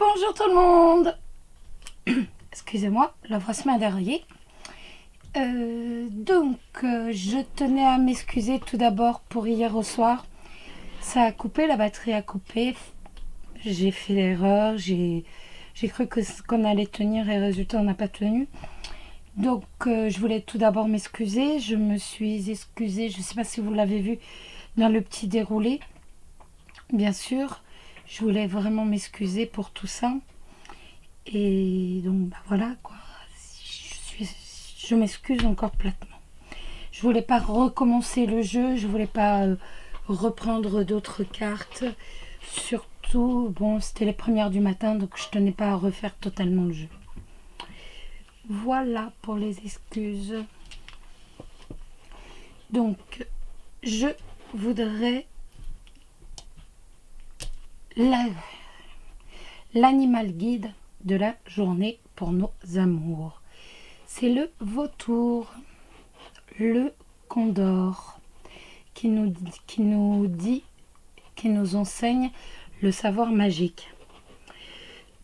Bonjour tout le monde. Excusez-moi, la voix se m'a derrière. Je tenais à m'excuser tout d'abord pour hier au soir. Ça a coupé, la batterie a coupé. J'ai fait l'erreur, j'ai cru qu'on allait tenir et résultat on n'a pas tenu. Je voulais tout d'abord m'excuser. Je me suis excusée, je ne sais pas si vous l'avez vu dans le petit déroulé. Bien sûr, je voulais vraiment m'excuser pour tout ça. Et donc voilà quoi, je m'excuse encore platement. Je voulais pas recommencer le jeu, je voulais pas reprendre d'autres cartes. Surtout, bon, c'était les premières du matin, donc je tenais pas à refaire totalement le jeu. Voilà pour les excuses. Donc, je voudrais l'animal guide de la journée pour nos amours. C'est le vautour, le condor, qui nous enseigne le savoir magique.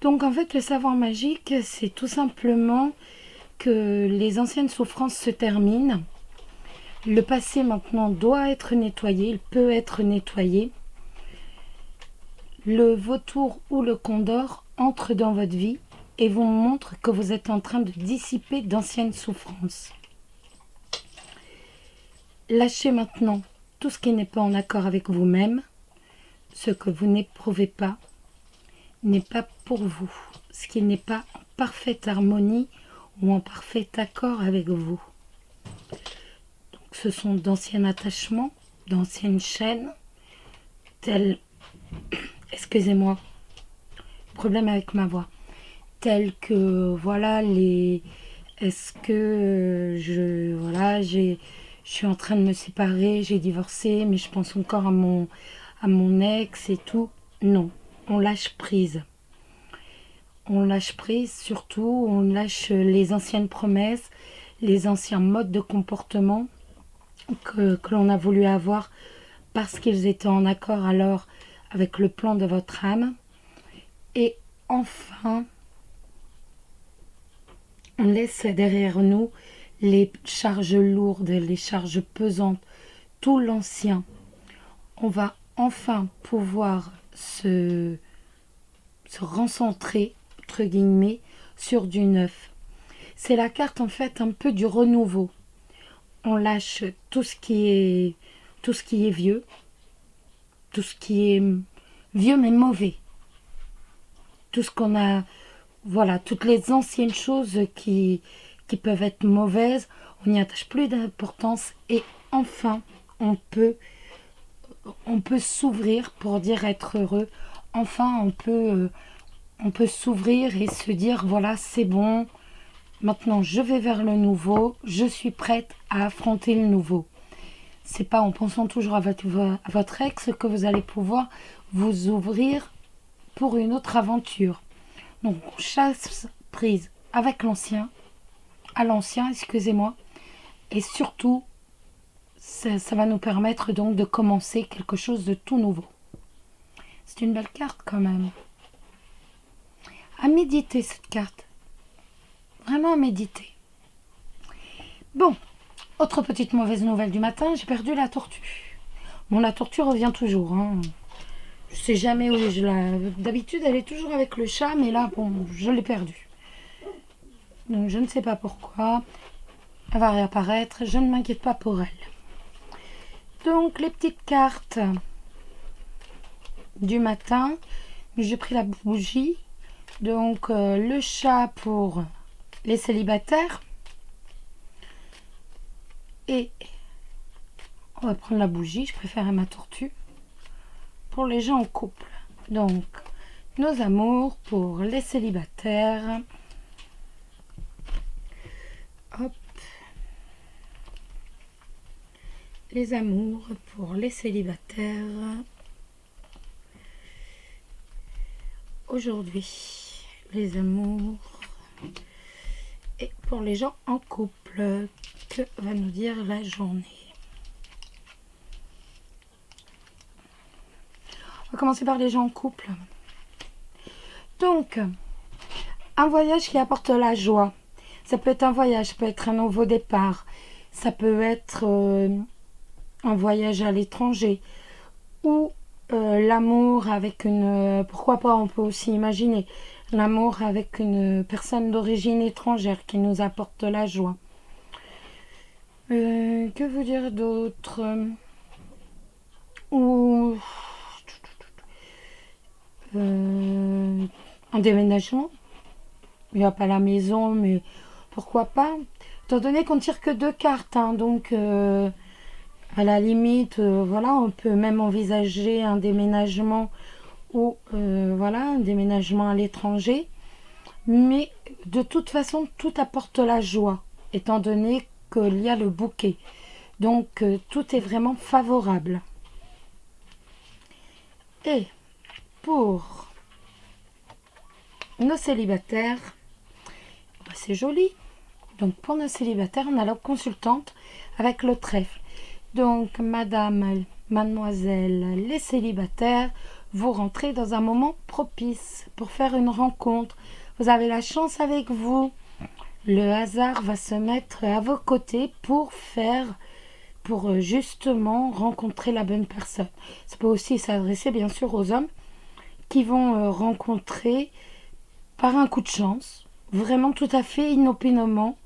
Donc en fait, le savoir magique, c'est tout simplement que les anciennes souffrances se terminent. Le passé maintenant doit être nettoyé, il peut être nettoyé. Le vautour ou le condor entre dans votre vie et vous montre que vous êtes en train de dissiper d'anciennes souffrances. Lâchez maintenant tout ce qui n'est pas en accord avec vous-même. Ce que vous n'éprouvez pas n'est pas pour vous. Ce qui n'est pas en parfaite harmonie ou en parfait accord avec vous. Donc, ce sont d'anciens attachements, d'anciennes chaînes, telles... Excusez-moi, problème avec ma voix. Telles que, voilà, est-ce que je suis en train de me séparer, j'ai divorcé, mais je pense encore à mon ex et tout. Non, on lâche prise. On lâche prise, surtout, on lâche les anciennes promesses, les anciens modes de comportement que l'on a voulu avoir parce qu'ils étaient en accord alors avec le plan de votre âme. Et enfin, on laisse derrière nous les charges lourdes, les charges pesantes, tout l'ancien. On va enfin pouvoir se recentrer, entre guillemets, sur du neuf. C'est la carte en fait un peu du renouveau. On lâche tout ce qui est vieux, tout ce qui est vieux mais mauvais. Tout ce qu'on a, voilà, toutes les anciennes choses qui peuvent être mauvaises, on n'y attache plus d'importance et enfin on peut s'ouvrir pour dire être heureux. Enfin on peut s'ouvrir et se dire voilà, c'est bon, maintenant je vais vers le nouveau, je suis prête à affronter le nouveau. C'est pas en pensant toujours à votre ex que vous allez pouvoir vous ouvrir pour une autre aventure. Donc on chasse prise avec l'ancien, excusez-moi, et surtout ça va nous permettre donc de commencer quelque chose de tout nouveau. C'est une belle carte quand même. À méditer cette carte. Vraiment à méditer. Bon, autre petite mauvaise nouvelle du matin, j'ai perdu la tortue. Bon, la tortue revient toujours. Hein. Je sais jamais où je la... D'habitude, elle est toujours avec le chat, mais là, bon, je l'ai perdue. Donc, je ne sais pas pourquoi. Elle va réapparaître. Je ne m'inquiète pas pour elle. Donc, les petites cartes du matin. J'ai pris la bougie. Donc, le chat pour les célibataires. Et on va prendre la bougie. Je préfère ma tortue. Pour les gens en couple. Donc, nos amours pour les célibataires. Hop. Les amours pour les célibataires. Aujourd'hui, les amours. Et pour les gens en couple, que va nous dire la journée? On va commencer par les gens en couple. Donc, un voyage qui apporte la joie. Ça peut être un voyage, ça peut être un nouveau départ, ça peut être un voyage à l'étranger ou l'amour avec une... pourquoi pas, on peut aussi imaginer l'amour avec une personne d'origine étrangère qui nous apporte la joie. Que vous dire d'autre? Ou un déménagement. Il n'y a pas la maison, mais pourquoi pas? Étant donné qu'on tire que 2 cartes, hein, donc à la limite, voilà, on peut même envisager un déménagement ou voilà, un déménagement à l'étranger. Mais de toute façon, tout apporte la joie, étant donné qu'il y a le bouquet. Donc tout est vraiment favorable. Et pour nos célibataires, c'est joli. Donc pour nos célibataires, on a la consultante avec le trèfle. Donc madame, mademoiselle, les célibataires, vous rentrez dans un moment propice pour faire une rencontre. Vous avez la chance avec vous. Le hasard va se mettre à vos côtés pour justement rencontrer la bonne personne. Ça peut aussi s'adresser bien sûr aux hommes qui vont rencontrer par un coup de chance, vraiment tout à fait inopinément,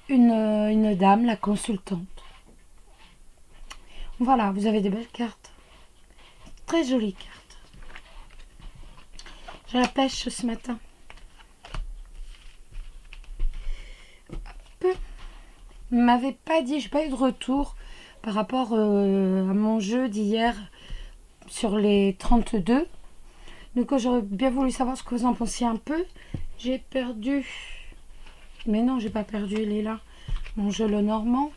une dame, la consultante. Voilà, vous avez des belles cartes. Très jolies cartes. J'ai la pêche ce matin. Ne m'avait pas dit, j'ai pas eu de retour par rapport à mon jeu d'hier sur les 32. Donc j'aurais bien voulu savoir ce que vous en pensiez un peu. J'ai perdu. Mais non, j'ai pas perdu, il est là. Mon jeu le normand.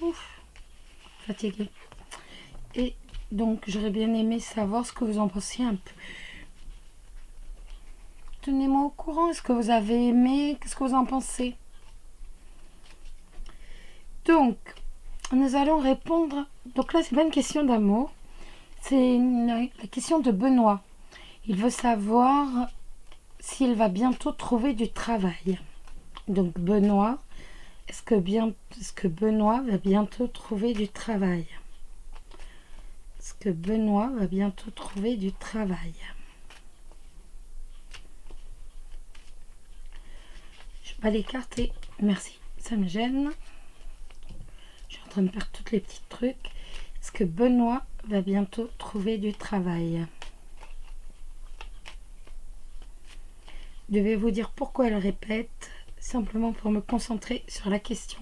Ouf, fatigué. Et donc j'aurais bien aimé savoir ce que vous en pensiez un peu. Tenez-moi au courant, est-ce que vous avez aimé? Qu'est-ce que vous en pensez? Donc, nous allons répondre. Donc là, c'est pas une question d'amour. C'est la question de Benoît. Il veut savoir s'il va bientôt trouver du travail. Donc Benoît, est-ce que Benoît va bientôt trouver du travail? Est-ce que Benoît va bientôt trouver du travail? Je bats les cartes et merci, ça me gêne. Je suis en train de perdre tous les petits trucs. Est-ce que Benoît va bientôt trouver du travail? Devez-vous dire pourquoi elle répète, simplement pour me concentrer sur la question.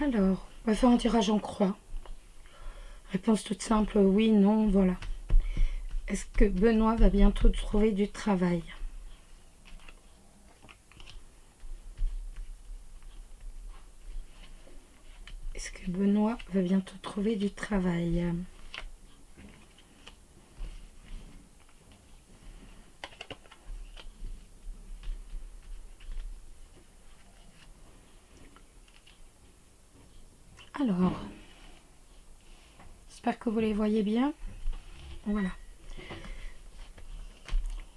Alors, on va faire un tirage en croix. Réponse toute simple, oui, non, voilà. Est-ce que Benoît va bientôt trouver du travail? Est-ce que Benoît va bientôt trouver du travail? Alors, j'espère que vous les voyez bien. Voilà.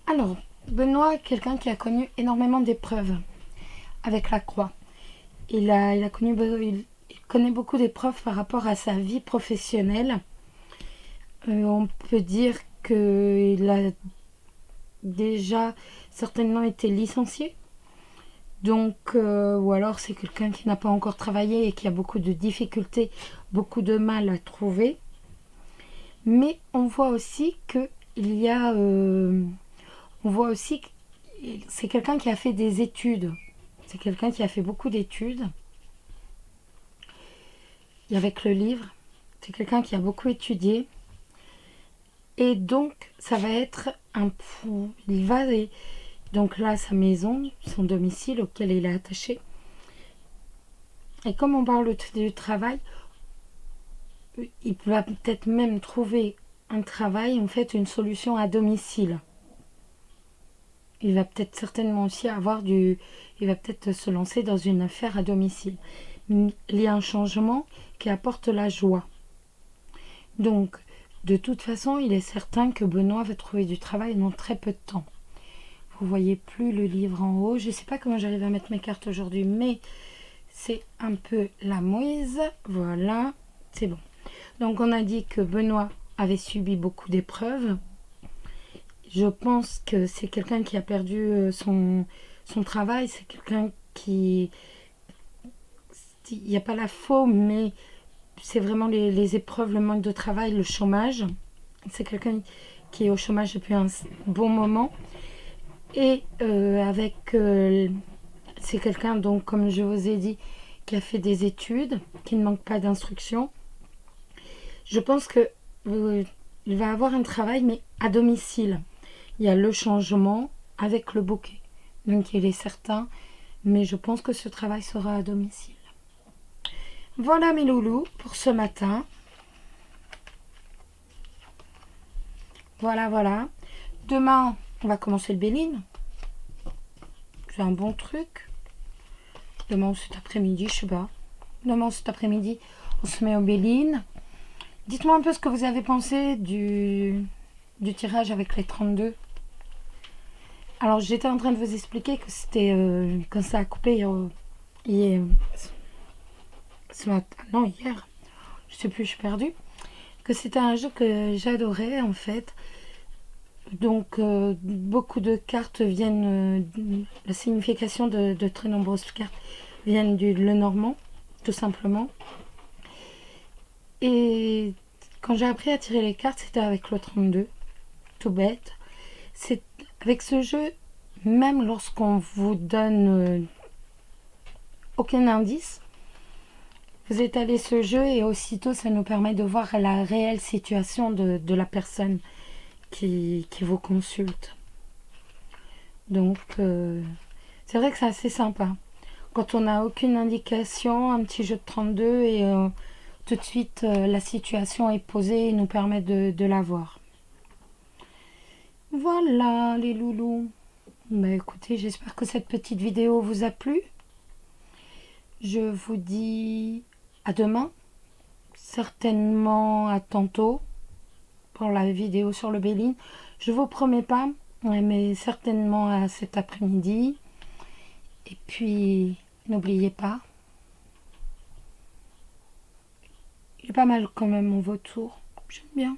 Alors, Benoît est quelqu'un qui a connu énormément d'épreuves avec la croix. Il connaît beaucoup d'épreuves par rapport à sa vie professionnelle. On peut dire qu'il a déjà certainement été licencié. Donc, ou alors c'est quelqu'un qui n'a pas encore travaillé et qui a beaucoup de difficultés, beaucoup de mal à trouver. Mais on voit aussi que c'est quelqu'un qui a fait des études. C'est quelqu'un qui a fait beaucoup d'études. Et avec le livre, c'est quelqu'un qui a beaucoup étudié. Et donc, ça va être donc là, sa maison, son domicile auquel il est attaché. Et comme on parle du travail, il va peut-être même trouver un travail, en fait, une solution à domicile. Il va peut-être certainement aussi il va peut-être se lancer dans une affaire à domicile. Il y a un changement qui apporte la joie. Donc, De toute façon, il est certain que Benoît va trouver du travail dans très peu de temps. Vous voyez plus le livre en haut. Je ne sais pas comment j'arrive à mettre mes cartes aujourd'hui, mais c'est un peu la mouise. Voilà, c'est bon. Donc on a dit que Benoît avait subi beaucoup d'épreuves. Je pense que c'est quelqu'un qui a perdu son travail. C'est quelqu'un qui... Il n'y a pas la faute, mais c'est vraiment les épreuves, le manque de travail, le chômage. C'est quelqu'un qui est au chômage depuis un bon moment. Et c'est quelqu'un, donc, comme je vous ai dit, qui a fait des études, qui ne manque pas d'instruction. Je pense que il va avoir un travail, mais à domicile. Il y a le changement avec le bouquet. Donc il est certain, mais je pense que ce travail sera à domicile. Voilà mes loulous pour ce matin. Voilà. Demain, on va commencer le Béline. C'est un bon truc. Demain ou cet après-midi, je sais pas. Demain ou cet après-midi, on se met au Béline. Dites-moi un peu ce que vous avez pensé du tirage avec les 32. Alors, j'étais en train de vous expliquer que c'était quand ça a coupé hier. Non, hier. Je sais plus, je suis perdue. Que c'était un jeu que j'adorais en fait. Donc, beaucoup de cartes viennent. La signification de très nombreuses cartes viennent du Lenormand, tout simplement. Et quand j'ai appris à tirer les cartes, c'était avec le 32. Tout bête. C'est avec ce jeu, même lorsqu'on vous donne aucun indice, vous étalez ce jeu et aussitôt ça nous permet de voir la réelle situation de la personne qui vous consulte. Donc c'est vrai que c'est assez sympa. Quand on n'a aucune indication, un petit jeu de 32 et tout de suite la situation est posée et nous permet de la voir. Voilà les loulous. Bah écoutez, j'espère que cette petite vidéo vous a plu. Je vous dis à demain, certainement à tantôt pour la vidéo sur le Béline. Je vous promets pas, mais certainement à cet après-midi. Et puis, n'oubliez pas, il est pas mal quand même mon vautour. J'aime bien.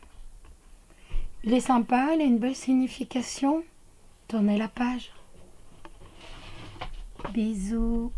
Il est sympa, il a une belle signification. Tournez la page. Bisous.